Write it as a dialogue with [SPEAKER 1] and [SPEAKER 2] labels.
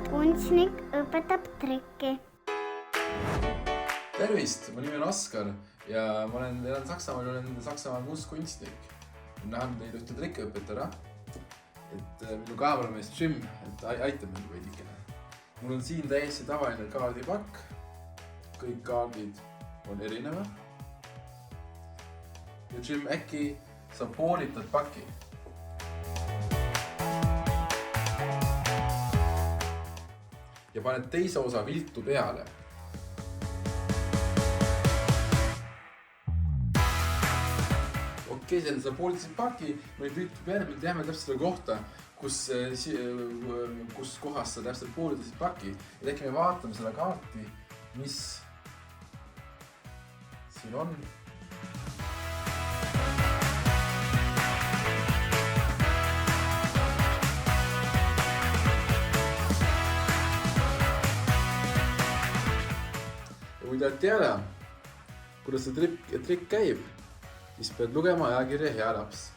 [SPEAKER 1] Kunstnik õpetab trikki.
[SPEAKER 2] Tervist, mu nimi on Oskar ja ma elan Saksamaal ja olen Saksamaa kunstnik. Nähan teile ühte trikki õpetada, et minu kaameramees Jim, et aitab mind veidikene. Mul on siin täiesti tavaline kaardipakk. Kõik kaardid on erinevad. Ja Jim, äkki sa poolitad paki? Ja paned teise osa viltu peale. Okei, sa poolitasid paki, me viltu peale, me teame täpselt selle kohta, kus kohas sa täpselt poolitasid paki. Ja äkki me vaatame seda kaarti, mis siin on. Ja kui tahad teada, kuidas see trikk käib, siis pead lugema ajakirja Hea laps.